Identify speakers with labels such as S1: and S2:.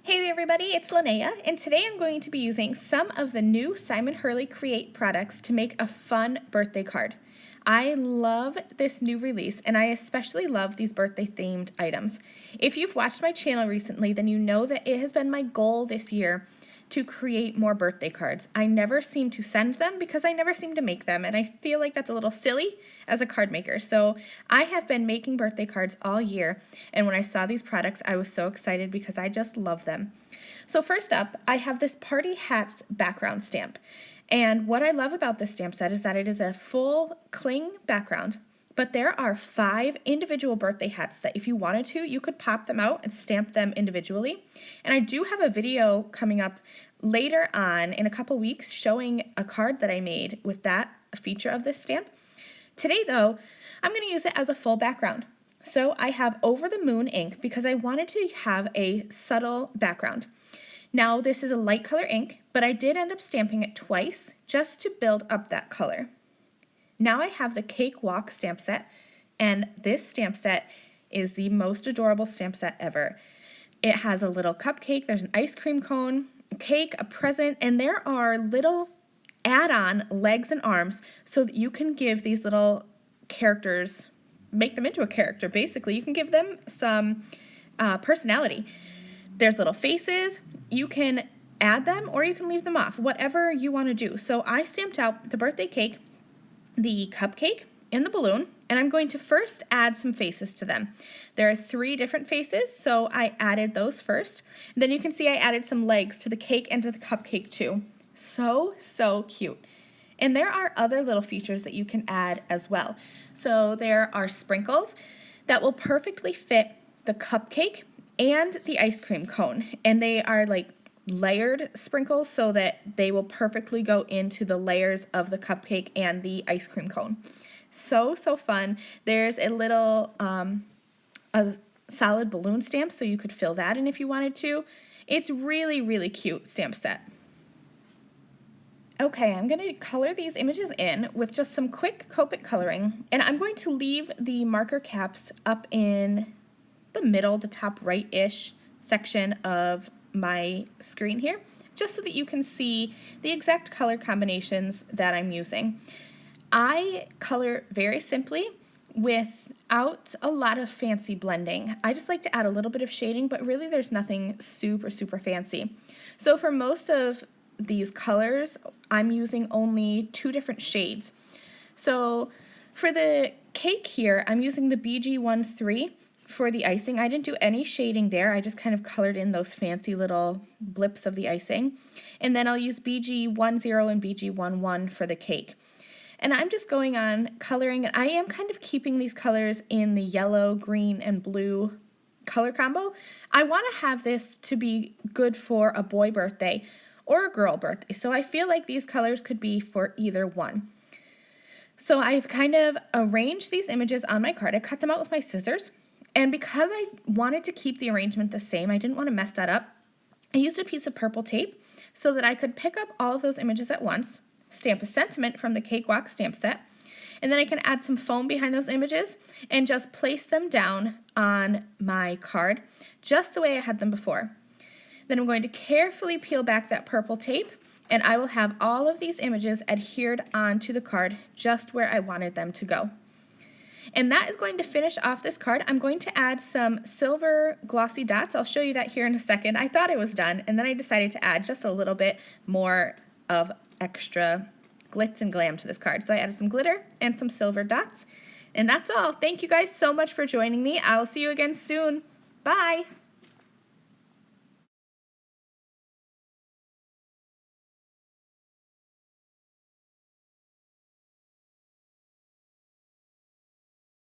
S1: Hey there everybody, it's Lynnea, and today I'm going to be using some of the new Simon Hurley Create products to make a fun birthday card. I love this new release, and I especially love these birthday themed items. If you've watched my channel recently, then you know that it has been my goal this year to create more birthday cards. I never seem to send them because I never seem to make them, and I feel like that's a little silly as a card maker. So I have been making birthday cards all year, and when I saw these products, I was so excited because I just love them. So first up, I have this Party Hats background stamp. And what I love about this stamp set is that it is a full cling background, but there are 5 individual birthday hats that if you wanted to, you could pop them out and stamp them individually. And I do have a video coming up later on in a couple weeks showing a card that I made with that feature of this stamp. Today though, I'm going to use it as a full background. So I have Over the Moon ink because I wanted to have a subtle background. Now this is a light color ink, but I did end up stamping it twice just to build up that color. Now I have the Cake Walk stamp set, and this stamp set is the most adorable stamp set ever. It has a little cupcake, there's an ice cream cone, a cake, a present, and there are little add-on legs and arms so that you can give these little characters, make them into a character basically. You can give them some personality. There's little faces, you can add them or you can leave them off, whatever you want to do. So I stamped out the birthday cake, the cupcake, and the balloon, and I'm going to first add some faces to them. There are 3 different faces, so I added those first. And then you can see I added some legs to the cake and to the cupcake too. So cute. And there are other little features that you can add as well. So there are sprinkles that will perfectly fit the cupcake and the ice cream cone, and they are like layered sprinkles so that they will perfectly go into the layers of the cupcake and the ice cream cone. So fun. There's a little a solid balloon stamp so you could fill that in if you wanted to. It's really cute stamp set. Okay, I'm going to color these images in with just some quick Copic coloring, and I'm going to leave the marker caps up in the middle, the top right-ish section of my screen here, just so that you can see the exact color combinations that I'm using. I color very simply without a lot of fancy blending. I just like to add a little bit of shading, but really there's nothing super fancy. So for most of these colors, I'm using only 2 different shades. So for the cake here, I'm using the BG13 for the icing. I didn't do any shading there. I just kind of colored in those fancy little blips of the icing. And then I'll use BG10 and BG11 for the cake. And I'm just going on coloring, and I am kind of keeping these colors in the yellow, green, and blue color combo. I want to have this to be good for a boy birthday or a girl birthday. So I feel like these colors could be for either one. So I've kind of arranged these images on my card. I cut them out with my scissors. And because I wanted to keep the arrangement the same, I didn't want to mess that up, I used a piece of purple tape so that I could pick up all of those images at once, stamp a sentiment from the Cake Walk stamp set, and then I can add some foam behind those images and just place them down on my card just the way I had them before. Then I'm going to carefully peel back that purple tape, and I will have all of these images adhered onto the card just where I wanted them to go. And that is going to finish off this card. I'm going to add some silver glossy dots. I'll show you that here in a second. I thought it was done, and then I decided to add just a little bit more of extra glitz and glam to this card. So I added some glitter and some silver dots. And that's all. Thank you guys so much for joining me. I'll see you again soon. Bye!